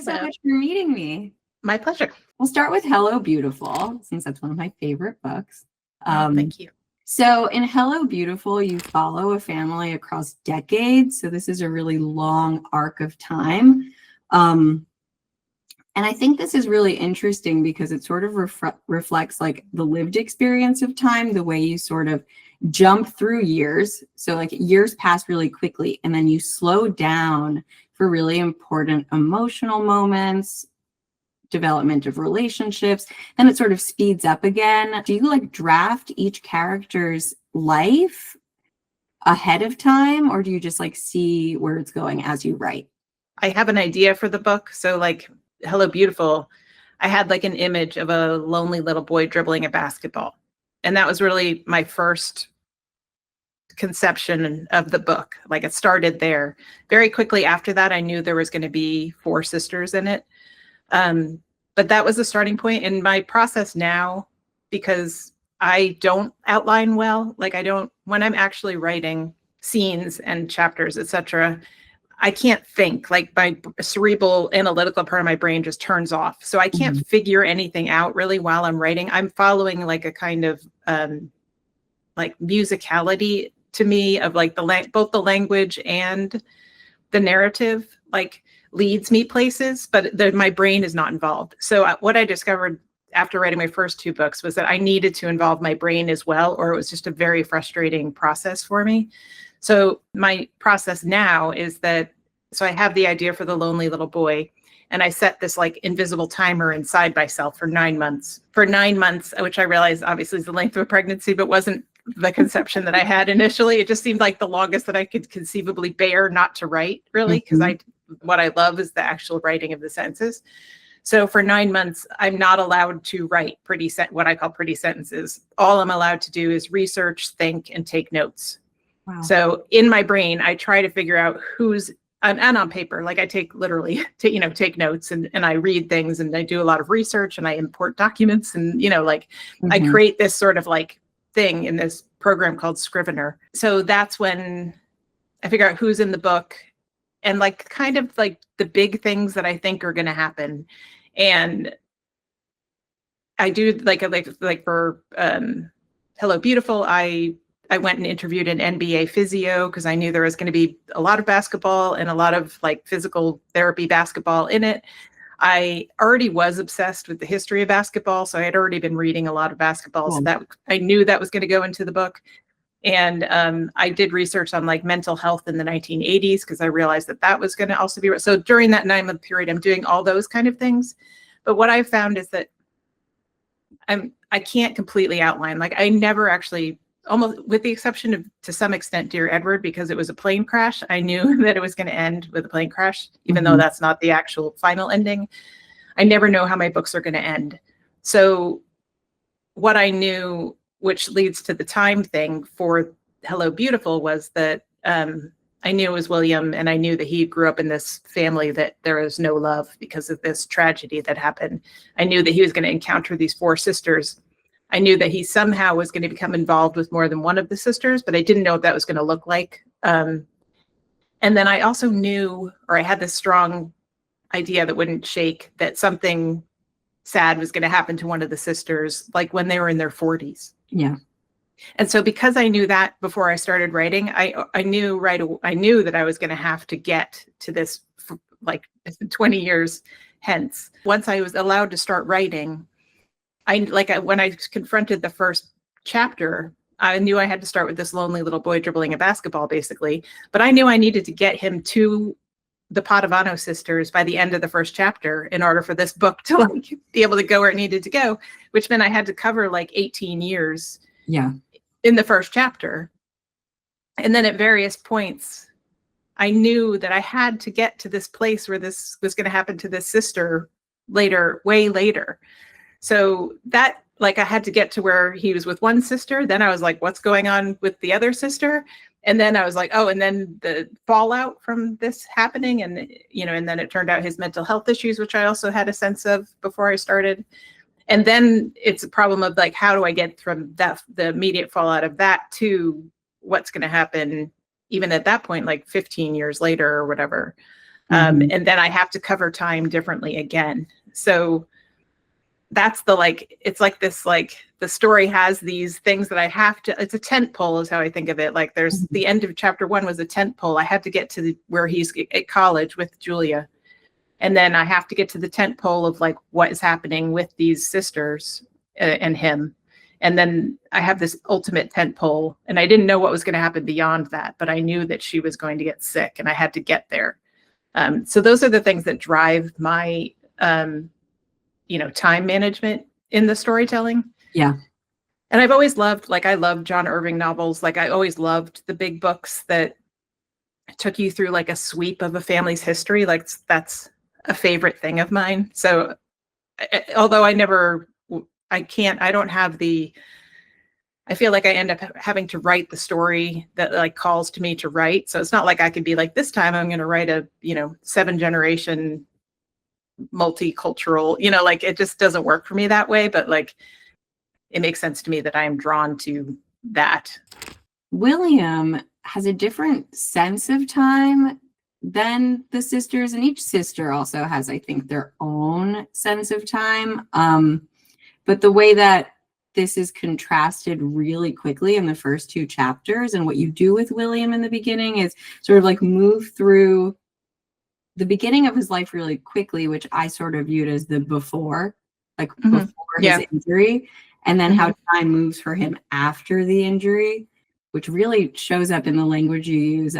so much for meeting me. My pleasure. We'll start with Hello Beautiful, since that's one of my favorite books. Thank you. So in Hello Beautiful, you follow a family across decades. So this is a really long arc of time. And I think this is really interesting because it sort of reflects like the lived experience of time, the way you sort of jump through years. So like years pass really quickly and then you slow down for really important emotional moments, development of relationships, and it sort of speeds up again. Do you like draft each character's life ahead of time, or do you just like see where it's going as you write? I have an idea for the book. So like Hello Beautiful, I had like an image of a lonely little boy dribbling a basketball. And that was really my first conception of the book. Like it started there. Very quickly after that, I knew there was going to be 4 sisters in it. But that was the starting point in my process now, because I don't outline well. Like I don't, when I'm actually writing scenes and chapters, etc., I can't think. Like my cerebral analytical part of my brain just turns off. So I can't figure anything out really while I'm writing. I'm following like a kind of like musicality to me of like both the language and the narrative like leads me places, but my brain is not involved. So what I discovered after writing my first 2 books was that I needed to involve my brain as well, or it was just a very frustrating process for me. So my process now is that, so I have the idea for the lonely little boy, and I set this like invisible timer inside myself for 9 months. For 9 months, which I realized obviously is the length of a pregnancy, but wasn't the conception that I had initially. It just seemed like the longest that I could conceivably bear not to write, really, because what I love is the actual writing of the sentences. So for 9 months, I'm not allowed to write what I call pretty sentences. All I'm allowed to do is research, think, and take notes. Wow. So in my brain, I try to figure out and on paper, like I take literally, take notes and I read things and I do a lot of research and I import documents and, I create this sort of like thing in this program called Scrivener. So that's when I figure out who's in the book and like kind of like the big things that I think are going to happen. And I do like for Hello Beautiful, I went and interviewed an NBA physio because I knew there was going to be a lot of basketball and a lot of like physical therapy basketball in it. I already was obsessed with the history of basketball, so I had already been reading a lot of basketball. So that I knew that was going to go into the book. And I did research on like mental health in the 1980s because I realized that was going to also be. So during that 9-month period, I'm doing all those kind of things. But what I found is that I can't completely outline. Like I never actually, almost with the exception of to some extent Dear Edward, because it was a plane crash, I knew that it was going to end with a plane crash, even though that's not the actual final ending. I never know how my books are going to end. So what I knew, which leads to the time thing for Hello Beautiful, was that I knew it was William, and I knew that he grew up in this family that there was no love because of this tragedy that happened. I knew that he was going to encounter these 4 sisters. I knew that he somehow was going to become involved with more than one of the sisters, but I didn't know what that was going to look like. And then I also knew, or I had this strong idea that wouldn't shake, that something sad was going to happen to one of the sisters, like when they were in their 40s. Yeah. And so because I knew that before I started writing, I knew that I was going to have to get to this like 20 years hence. Once I was allowed to start writing, when I confronted the first chapter, I knew I had to start with this lonely little boy dribbling a basketball, basically. But I knew I needed to get him to the Padavano sisters by the end of the first chapter in order for this book to like be able to go where it needed to go, which meant I had to cover like 18 years. Yeah. In the first chapter. And then at various points, I knew that I had to get to this place where this was going to happen to this sister later, way later. So that, like, I had to get to where he was with one sister. Then I was like, what's going on with the other sister? And then I was like, oh, and then the fallout from this happening. And, and then it turned out his mental health issues, which I also had a sense of before I started. And then it's a problem of like, how do I get from that, the immediate fallout of that to what's going to happen even at that point, like 15 years later or whatever. And then I have to cover time differently again. So that's the, like, it's like this, like the story has these things that I have to, it's a tent pole is how I think of it. Like there's the end of chapter 1 was a tent pole. I had to get to where he's at college with Julia. And then I have to get to the tent pole of like what is happening with these sisters and him. And then I have this ultimate tent pole, and I didn't know what was going to happen beyond that, but I knew that she was going to get sick and I had to get there. So those are the things that drive my, time management in the storytelling. Yeah. And I've always loved, like, I love John Irving novels. Like I always loved the big books that took you through like a sweep of a family's history. Like that's a favorite thing of mine. So although I don't have I feel like I end up having to write the story that like calls to me to write. So it's not like I could be like, this time I'm going to write a, 7-generation multicultural, like it just doesn't work for me that way. But like, it makes sense to me that I am drawn to that. William has a different sense of time than the sisters, and each sister also has, I think, their own sense of time. But the way that this is contrasted really quickly in the first 2 chapters, and what you do with William in the beginning is sort of like move through the beginning of his life really quickly, which I sort of viewed as the before, like before his injury, and then how time moves for him after the injury, which really shows up in the language you use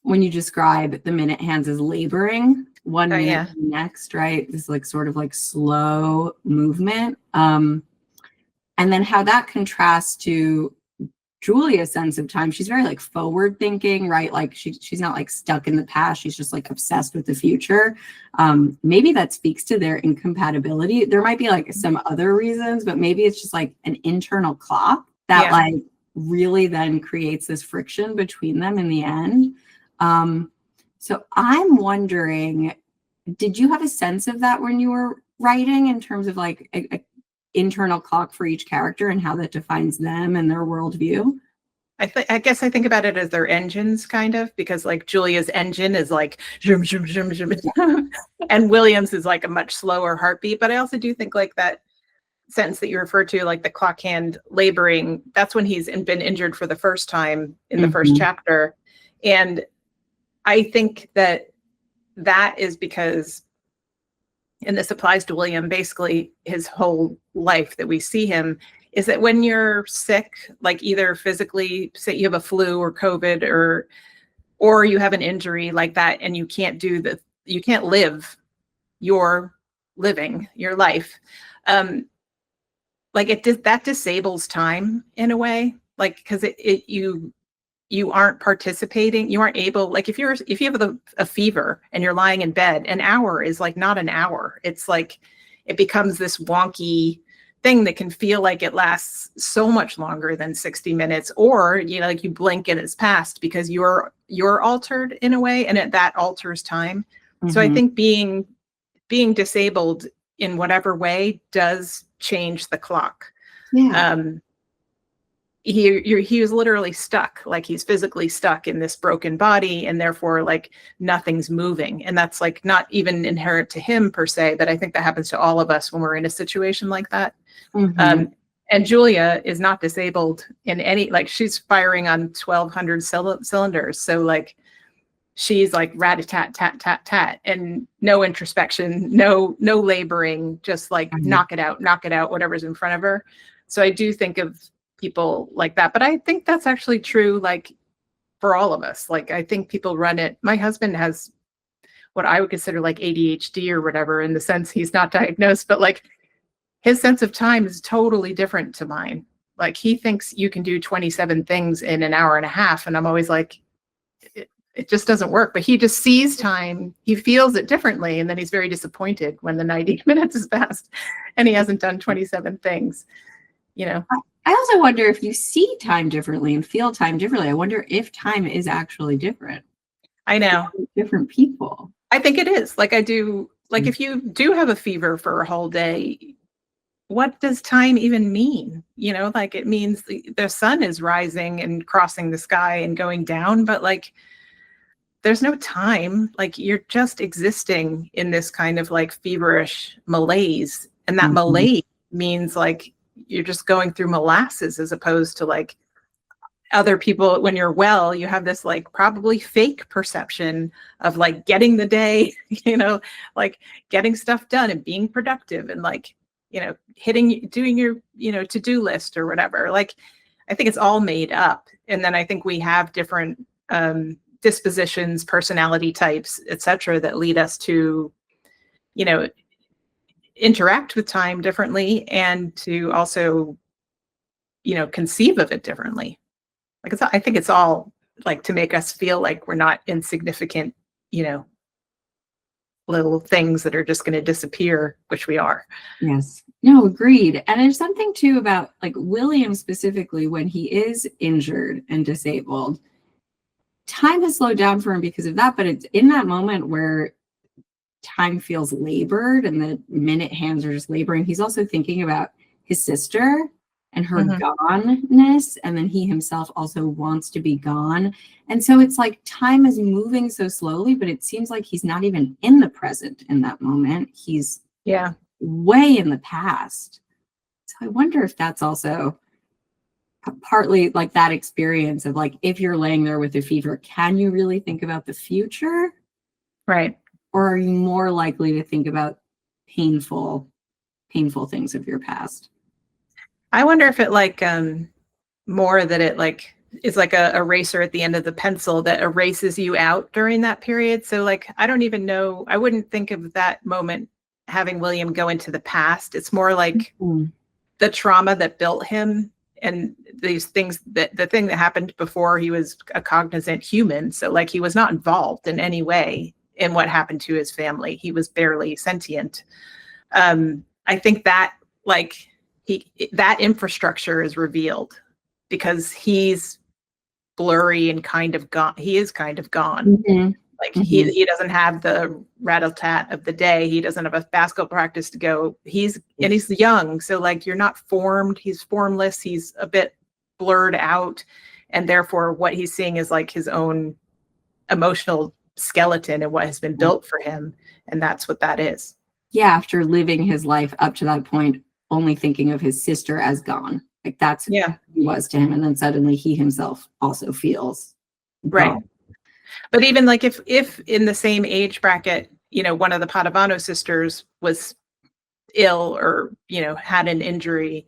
when you describe the minute hands as laboring, 1 minute next, right? This like sort of like slow movement. And then how that contrasts to Julia's sense of time. She's very like forward thinking, right? Like she's not like stuck in the past. She's just like obsessed with the future. Maybe that speaks to their incompatibility. There might be like some other reasons, but maybe it's just like an internal clock that like really then creates this friction between them in the end. So I'm wondering, did you have a sense of that when you were writing in terms of like a internal clock for each character and how that defines them and their worldview? I guess I think about it as their engines, kind of, because like Julia's engine is like zoom, zoom, zoom, zoom, and Williams is like a much slower heartbeat. But I also do think like that sentence that you referred to, like the clock hand laboring, that's when he's been injured for the first time in the first chapter. And I think that is because, and this applies to William, basically his whole life that we see him, is that when you're sick, like either physically, say you have a flu or COVID or you have an injury like that, and you can't live your life. Like that disables time in a way, like, because you aren't participating. You aren't able, like if you have a fever and you're lying in bed, an hour is like not an hour. It's like, it becomes this wonky thing that can feel like it lasts so much longer than 60 minutes, or, like you blink and it's passed because you're altered in a way, and that alters time. So I think being disabled in whatever way does change the clock. He was literally stuck, like he's physically stuck in this broken body, and therefore like nothing's moving. And that's like not even inherent to him per se, but I think that happens to all of us when we're in a situation like that. And Julia is not disabled in any, like she's firing on 1,200 cylinders. So like she's like rat-a-tat, tat, tat, tat, and no introspection, no laboring, just like knock it out, whatever's in front of her. So I do think of people like that, but I think that's actually true, like for all of us. Like I think people run it. My husband has what I would consider like ADHD or whatever, in the sense he's not diagnosed, but like his sense of time is totally different to mine. Like he thinks you can do 27 things in an hour and a half, and I'm always like, it just doesn't work. But he just sees time, he feels it differently, and then he's very disappointed when the 90 minutes is passed and he hasn't done 27 things. I also wonder if you see time differently and feel time differently. I wonder if time is actually different. I know. Different people. I think it is. Like I do, like if you do have a fever for a whole day, what does time even mean? Like it means the sun is rising and crossing the sky and going down, but like there's no time. Like you're just existing in this kind of like feverish malaise. And that malaise means like you're just going through molasses as opposed to like other people. When you're well, you have this like probably fake perception of like getting the day, like getting stuff done and being productive and like, doing your, to-do list or whatever. Like, I think it's all made up. And then I think we have different dispositions, personality types, etc., that lead us to, interact with time differently and to also, conceive of it differently. Like I think it's all like to make us feel like we're not insignificant, little things that are just going to disappear, which we are. Yes. No, agreed. And there's something too about like William specifically, when he is injured and disabled, time has slowed down for him because of that. But it's in that moment where time feels labored and the minute hands are just laboring. He's also thinking about his sister and her goneness. And then he himself also wants to be gone. And so it's like time is moving so slowly, but it seems like he's not even in the present in that moment. He's way in the past. So I wonder if that's also partly like that experience of like, if you're laying there with a fever, can you really think about the future? Right. Or are you more likely to think about painful things of your past? I wonder if it like more that it like is like a eraser at the end of the pencil that erases you out during that period. So like, I don't even know, I wouldn't think of that moment having William go into the past. It's more like the trauma that built him and these things, that the thing that happened before he was a cognizant human. So like he was not involved in any way in what happened to his family. He was barely sentient. I think that like that infrastructure is revealed because he's blurry and kind of gone. He is kind of gone. Like he doesn't have the rattle-tat of the day. He doesn't have a basketball practice to go. He's young. So like you're not formed. He's formless. He's a bit blurred out. And therefore what he's seeing is like his own emotional skeleton and what has been built for him. And that's what that is. Yeah. After living his life up to that point, only thinking of his sister as gone. Like that's who he was to him. And then suddenly he himself also feels right. But even like if in the same age bracket, one of the Padavano sisters was ill or, had an injury,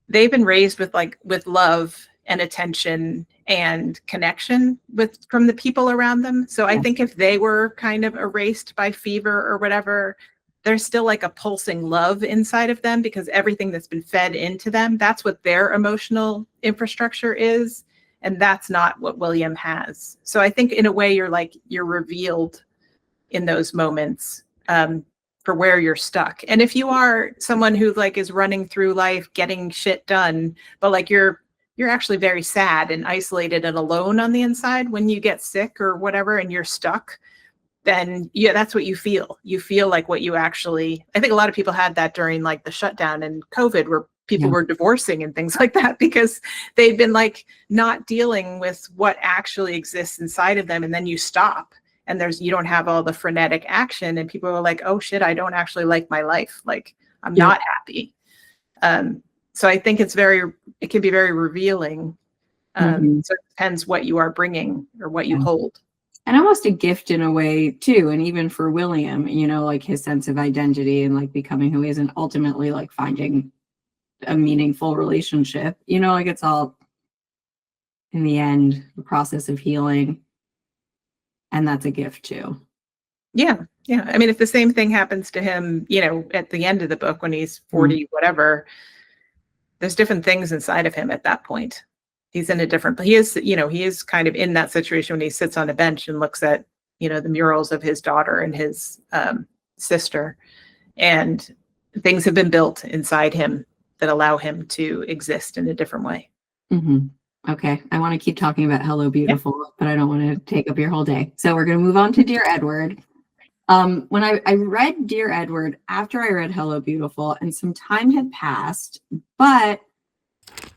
they've been raised with love and attention and connection from the people around them. So I think if they were kind of erased by fever or whatever, there's still like a pulsing love inside of them because everything that's been fed into them, that's what their emotional infrastructure is. And that's not what William has. So I think in a way you're revealed in those moments for where you're stuck. And if you are someone who like is running through life, getting shit done, but like you're actually very sad and isolated and alone on the inside when you get sick or whatever, and you're stuck, then that's what you feel. You feel like what you actually, I think a lot of people had that during like the shutdown and COVID where people were divorcing and things like that because they've been like not dealing with what actually exists inside of them. And then you stop and you don't have all the frenetic action and people are like, oh shit, I don't actually like my life. Like I'm not happy. So I think it can be very revealing. So it depends what you are bringing or what you hold. And almost a gift in a way too. And even for William, like his sense of identity and like becoming who he is and ultimately like finding a meaningful relationship, like it's all in the end, the process of healing. And that's a gift too. Yeah. Yeah. I mean, if the same thing happens to him, at the end of the book, when he's 40, whatever, there's different things inside of him at that point. He's in a different, he is kind of in that situation when he sits on a bench and looks at, the murals of his daughter and his sister, and things have been built inside him that allow him to exist in a different way. Okay. I want to keep talking about Hello Beautiful, but I don't want to take up your whole day. So we're going to move on to Dear Edward. When I read Dear Edward after I read Hello Beautiful, and some time had passed, but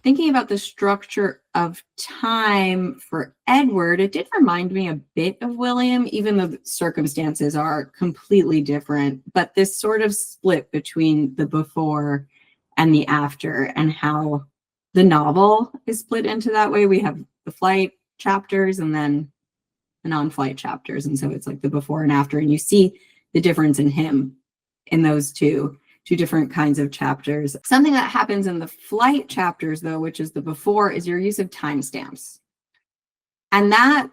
thinking about the structure of time for Edward, it did remind me a bit of William, even though the circumstances are completely different. But this sort of split between the before and the after, and how the novel is split into that way. We have the flight chapters and then the non-flight chapters. And so it's like the before and after, and you see the difference in him in those two different kinds of chapters. Something that happens in the flight chapters, though, which is the before, is your use of timestamps. And that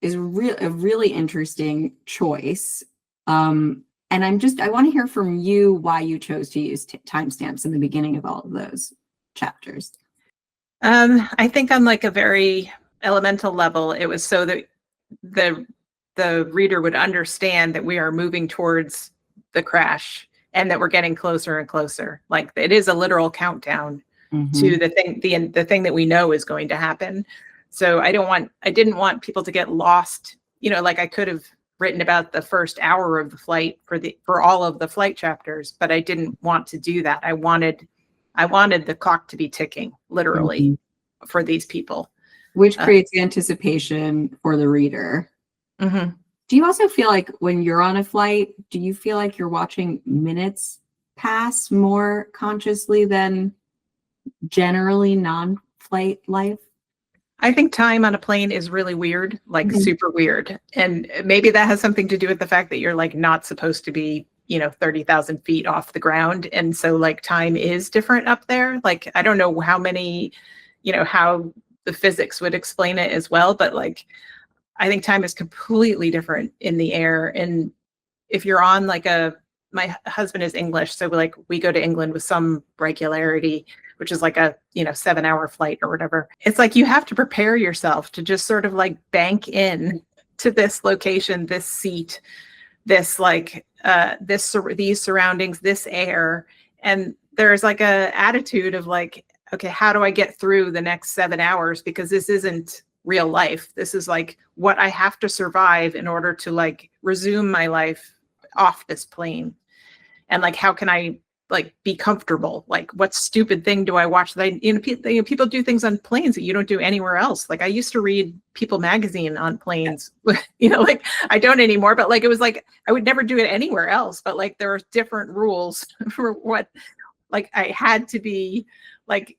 is a really interesting choice. And I want to hear from you why you chose to use timestamps in the beginning of all of those chapters. I think on like a very elemental level, it was so that the reader would understand that we are moving towards the crash and that we're getting closer and closer. Like it is a literal countdown to the thing that we know is going to happen. So I didn't want people to get lost. You know, like I could have written about the first hour of the flight for all of the flight chapters, but I didn't want to do that. I wanted the clock to be ticking, literally, for these people. Which creates anticipation for the reader. Do you also feel like when you're on a flight, do you feel like you're watching minutes pass more consciously than generally non-flight life? I think time on a plane is really weird, like super weird. And maybe that has something to do with the fact that you're like not supposed to be, 30,000 feet off the ground. And so like time is different up there. Like, I don't know how many, how the physics would explain it as well, but like, I think time is completely different in the air. And if you're on like my husband is English, so like we go to England with some regularity, which is like a 7-hour flight or whatever. It's like you have to prepare yourself to just sort of like bank in to this location, this seat, this like these surroundings, this air. And there's like a attitude of like, okay, how do I get through the next 7 hours? Because this isn't real life. This is like what I have to survive in order to like resume my life off this plane. And like, how can I like be comfortable? Like, what stupid thing do I watch that people do things on planes that you don't do anywhere else. Like I used to read People magazine on planes, like I don't anymore, but like, it was like, I would never do it anywhere else, but like, there are different rules for what, like I had to be like,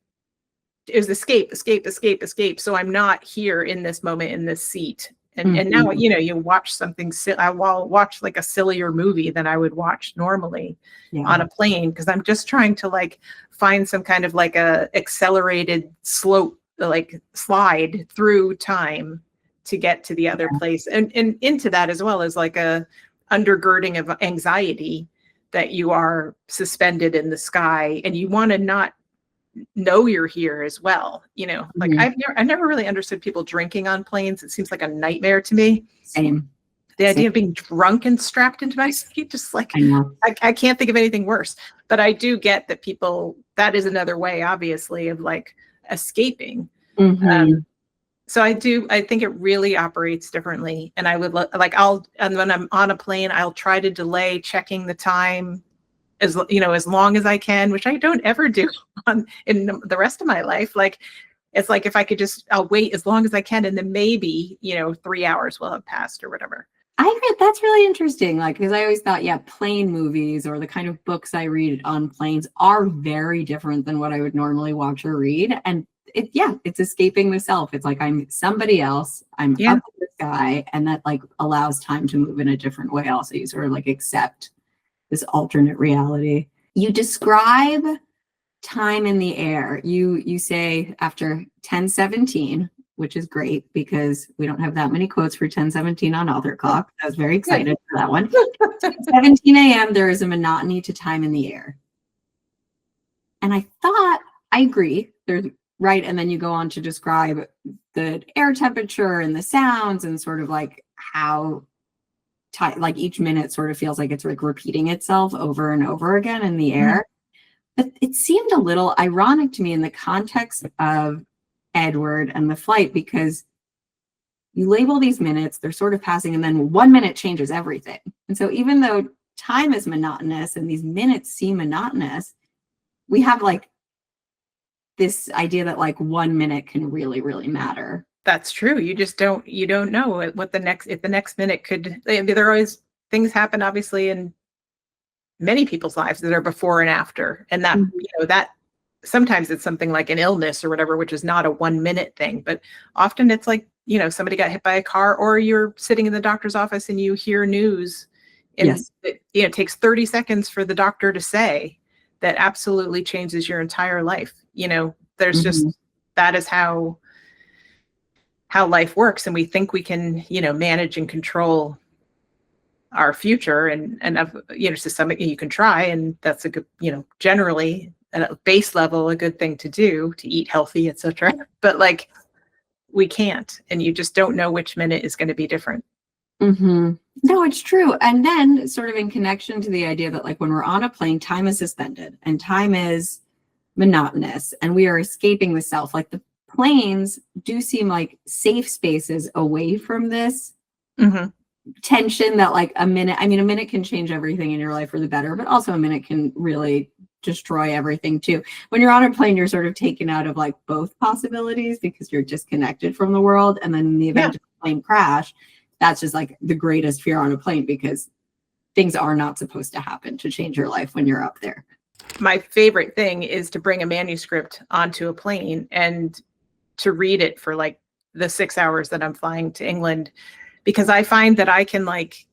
it was escape. So I'm not here in this moment in this seat. And now, you watch something, I'll watch like a sillier movie than I would watch normally on a plane. Cause I'm just trying to like find some kind of like a accelerated slope, like slide through time to get to the other place. And into that as well as like a undergirding of anxiety that you are suspended in the sky and you want to not know you're here as well. Like I never really understood people drinking on planes. It seems like a nightmare to me. Same. The idea of being drunk and strapped into my seat, just like I can't think of anything worse. But I do get that that is another way, obviously, of like escaping. So I think it really operates differently. And I would and when I'm on a plane, I'll try to delay checking the time as long as I can, which I don't ever do in the rest of my life. Like, it's like, if I could I'll wait as long as I can. And then maybe, 3 hours will have passed or whatever. I agree. That's really interesting. Like, because I always thought, plane movies or the kind of books I read on planes are very different than what I would normally watch or read. And it's escaping the self. It's like, I'm somebody else. I'm up in the sky. And that like allows time to move in a different way. Also, you sort of like accept this alternate reality. You describe time in the air. You say after 10:17, which is great because we don't have that many quotes for 10:17 on Author Clock. I was very excited for that one. 17 a.m. there is a monotony to time in the air. And I thought, I agree, there's right. And then you go on to describe the air temperature and the sounds and sort of like how like each minute sort of feels like it's like repeating itself over and over again in the air. But it seemed a little ironic to me in the context of Edward and the flight, because you label these minutes, they're sort of passing, and then 1 minute changes everything. And so even though time is monotonous and these minutes seem monotonous, we have like this idea that like 1 minute can really, really matter. That's true. You don't know what if the next minute could, there are always things happen, obviously, in many people's lives that are before and after. And that, that sometimes it's something like an illness or whatever, which is not a 1 minute thing, but often it's like, somebody got hit by a car, or you're sitting in the doctor's office and you hear news, and Yes. it takes 30 seconds for the doctor to say that absolutely changes your entire life. There's just, that is how life works. And we think we can, manage and control our future, and to some extent you can try, and that's a good, generally at a base level, a good thing to do, to eat healthy, etc. But like, we can't, and you just don't know which minute is going to be different. No, it's true. And then sort of in connection to the idea that like when we're on a plane, time is suspended and time is monotonous and we are escaping the self. Like the planes do seem like safe spaces away from this tension that like a minute can change everything in your life for the better, but also a minute can really destroy everything too. When you're on a plane, you're sort of taken out of like both possibilities because you're disconnected from the world. And then in the event of a plane crash, that's just like the greatest fear on a plane, because things are not supposed to happen to change your life when you're up there. My favorite thing is to bring a manuscript onto a plane and to read it for like the 6 hours that I'm flying to England, because I find that I can like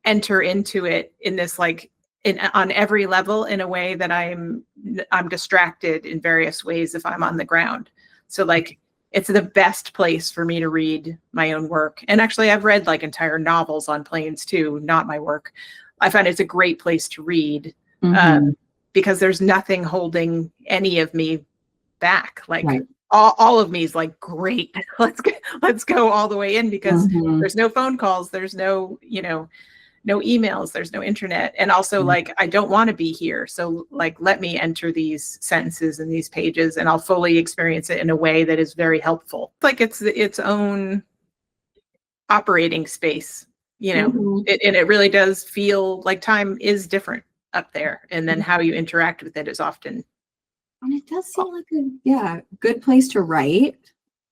enter into it in this like on every level in a way that I'm distracted in various ways if I'm on the ground. So like, it's the best place for me to read my own work. And actually I've read like entire novels on planes too, not my work. I find it's a great place to read because there's nothing holding any of me back. Like all of me is like, great, let's go all the way in, because there's no phone calls. There's no, no emails, there's no internet. And also like, I don't want to be here. So like, let me enter these sentences and these pages and I'll fully experience it in a way that is very helpful. Like it's its own operating space, and it really does feel like time is different up there. And then how you interact with it is often. And it does seem like a good place to write.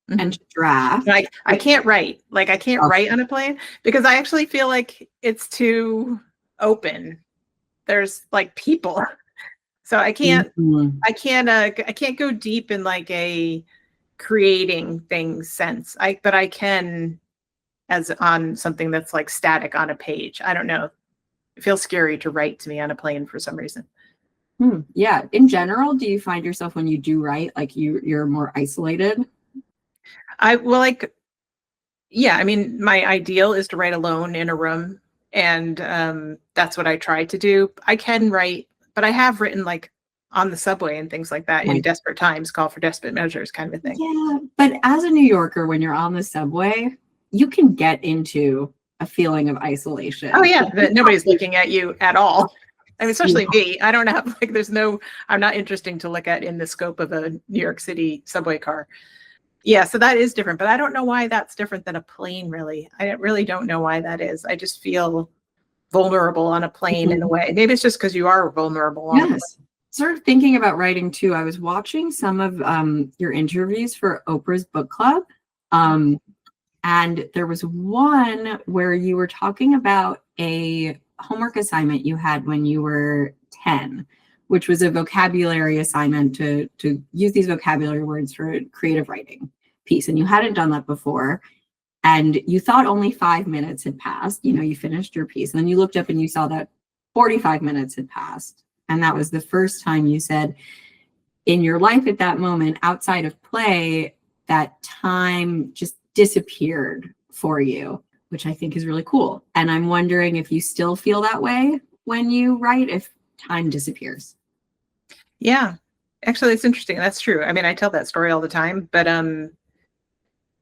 And draft. Like I can't write. Like I can't write on a plane because I actually feel like it's too open. There's like people, so I can't go deep in like a creating things sense. But I can, as on something that's like static on a page. I don't know. It feels scary to write to me on a plane for some reason. Yeah. In general, do you find yourself when you do write, like you're more isolated? I mean, my ideal is to write alone in a room, and that's what I try to do. I can write, but I have written like on the subway and things like that in desperate times, call for desperate measures kind of a thing. Yeah, but as a New Yorker, when you're on the subway, you can get into a feeling of isolation. Oh yeah, nobody's looking at you at all. I mean, especially me. I don't have like, I'm not interesting to look at in the scope of a New York City subway car. Yeah, so that is different, but I don't know why that's different than a plane, really. I really don't know why that is. I just feel vulnerable on a plane in a way. Maybe it's just because you are vulnerable. Yes. Sort of thinking about writing too, I was watching some of your interviews for Oprah's book club. And there was one where you were talking about a homework assignment you had when you were 10, which was a vocabulary assignment to use these vocabulary words for a creative writing piece. And you hadn't done that before. And you thought only 5 minutes had passed. You finished your piece. And then you looked up and you saw that 45 minutes had passed. And that was the first time you said in your life at that moment, outside of play, that time just disappeared for you, which I think is really cool. And I'm wondering if you still feel that way when you write, if time disappears. Yeah, actually, it's interesting. That's true. I mean, I tell that story all the time, but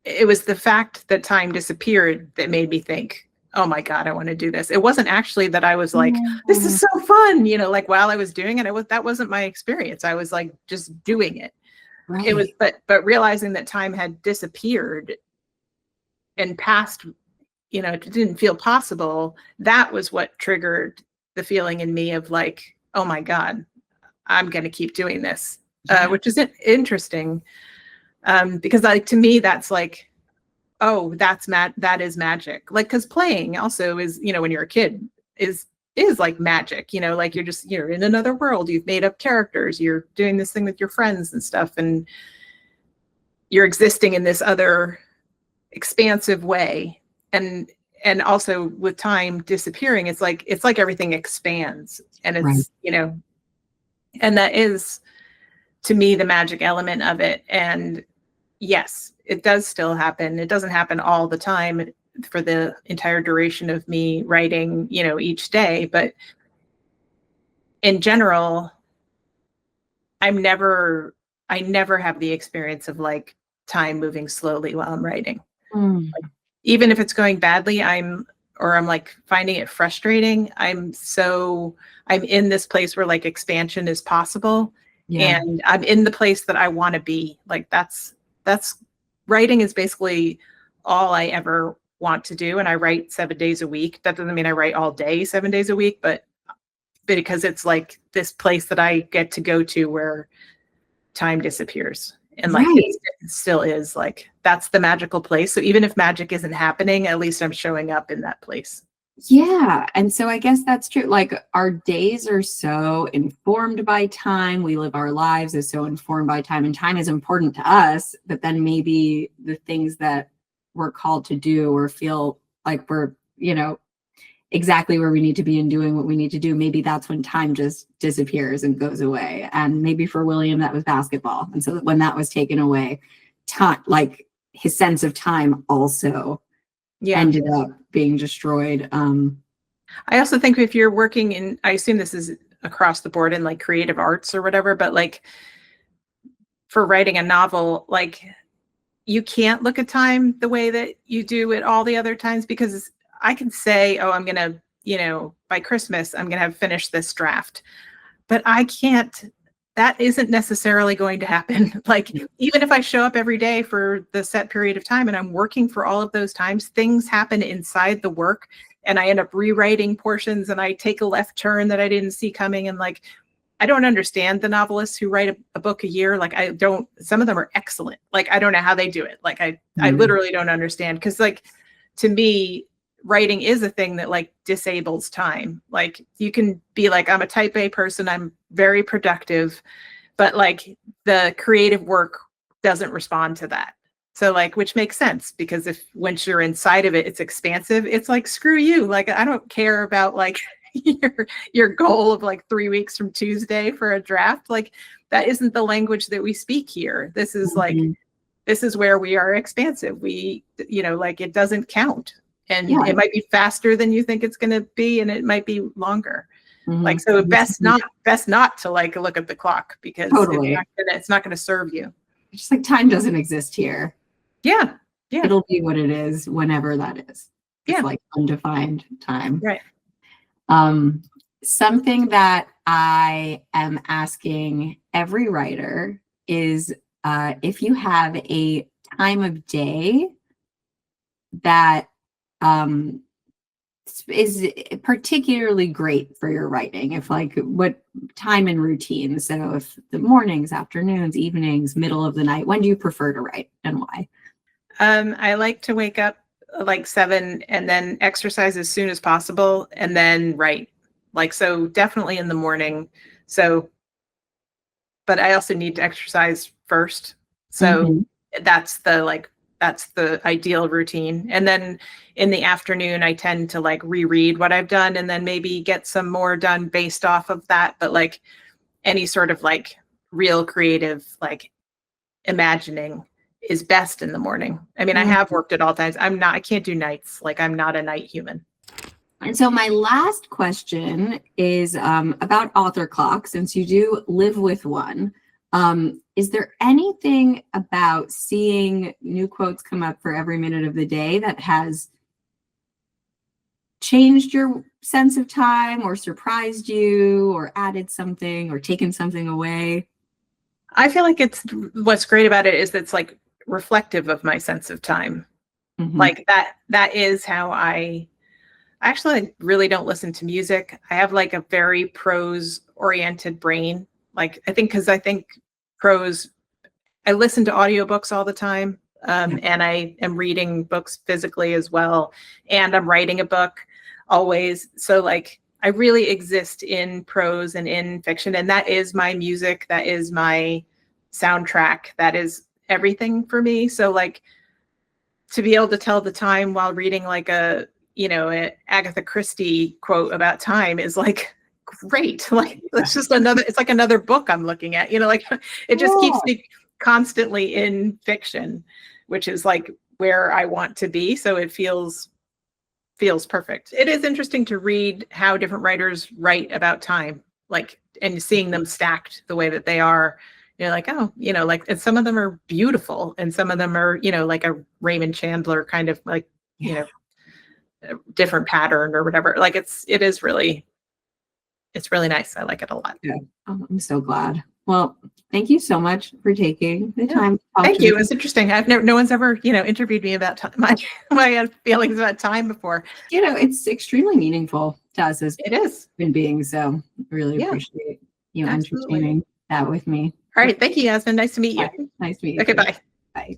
it was the fact that time disappeared that made me think, oh my God, I want to do this. It wasn't actually that I was like, this is so fun, like while I was doing it, that wasn't my experience. I was like, just doing it. Right. It was, but realizing that time had disappeared and passed, it didn't feel possible. That was what triggered the feeling in me of like, oh my God, I'm going to keep doing this. which is interesting. Because like, to me, that's like, oh, that is magic. Like, cause playing also is, when you're a kid is like magic, like you're in another world. You've made up characters. You're doing this thing with your friends and stuff. And you're existing in this other expansive way. And also with time disappearing, it's like everything expands, and Right. it's, and that is, to me, the magic element of it. And yes, it does still happen. It doesn't happen all the time for the entire duration of me writing, each day. But in general, I never have the experience of like time moving slowly while I'm writing. Mm. Like, even if it's going badly, I'm like finding it frustrating, I'm in this place where like expansion is possible. Yeah. And I'm in the place that I want to be. Like that's writing is basically all I ever want to do. And I write 7 days a week. That doesn't mean I write all day, 7 days a week, but because it's like this place that I get to go to where time disappears. And like, Right. it still is like, that's the magical place. So even if magic isn't happening, at least I'm showing up in that place. Yeah. And so I guess that's true. Like our days are so informed by time. We live our lives as so informed by time, and time is important to us. But then maybe the things that we're called to do or feel like we're, exactly where we need to be and doing what we need to do, maybe that's when time just disappears and goes away. And maybe for William, that was basketball. And so when that was taken away, time, like his sense of time also ended up being destroyed. I also think if you're working in, I assume this is across the board in like creative arts or whatever, but like for writing a novel, like you can't look at time the way that you do at all the other times, because I can say, oh, I'm going to, by Christmas, I'm going to have finished this draft, but I can't, that isn't necessarily going to happen. Like, even if I show up every day for the set period of time and I'm working for all of those times, things happen inside the work and I end up rewriting portions and I take a left turn that I didn't see coming. And like, I don't understand the novelists who write a book a year. Like some of them are excellent. Like, I don't know how they do it. Like I literally don't understand. Cause like, to me, writing is a thing that like disables time. Like you can be like, I'm a type A person, I'm very productive, but like the creative work doesn't respond to that. So like, which makes sense, because once you're inside of it, it's expansive. It's like, screw you. Like, I don't care about like your goal of like 3 weeks from Tuesday for a draft. Like, that isn't the language that we speak here. This is like, this is where we are expansive. We, like, it doesn't count. And it might be faster than you think it's going to be, and it might be longer. Like, so best not to like look at the clock, because it's not going to serve you. It's just like time doesn't exist here. Yeah. It'll be what it is whenever that is. It's like undefined time. Right. Something that I am asking every writer is if you have a time of day that is particularly great for your writing, if like what time and routine, so if the mornings, afternoons, evenings, middle of the night, when do you prefer to write and why? I like to wake up like 7 and then exercise as soon as possible and then write. Like, so definitely in the morning. So, but I also need to exercise first. So that's the ideal routine. And then in the afternoon, I tend to like reread what I've done and then maybe get some more done based off of that. But like any sort of like real creative, like imagining is best in the morning. I mean, I have worked at all times. I can't do nights. Like, I'm not a night human. And so my last question is about author clock, since you do live with one. Is there anything about seeing new quotes come up for every minute of the day that has changed your sense of time or surprised you or added something or taken something away? I feel like what's great about it is it's like reflective of my sense of time. Like that is how I actually really don't listen to music. I have like a very prose oriented brain. Like, I think prose. I listen to audiobooks all the time. And I am reading books physically as well. And I'm writing a book always. So like, I really exist in prose and in fiction. And that is my music. That is my soundtrack. That is everything for me. So like, to be able to tell the time while reading like a Agatha Christie quote about time is like great. Like it's just it's like another book I'm looking at, like it just keeps me constantly in fiction, which is like where I want to be. So it feels perfect. It is interesting to read how different writers write about time, like, and seeing them stacked the way that they are. You're like, oh, like, and some of them are beautiful and some of them are, like a Raymond Chandler kind of like, a different pattern or whatever. Like it's really nice. I like it a lot. Yeah. Oh, I'm so glad. Well, thank you so much for taking the time to talk Thank to you. me. It's interesting. No one's ever, interviewed me about my feelings about time before. It's extremely meaningful to us as It is human beings. So I really appreciate you entertaining that with me. All right. Thank you, Yasmin. Nice to meet you. Bye. Nice to meet you. Okay. Too. Bye. Bye.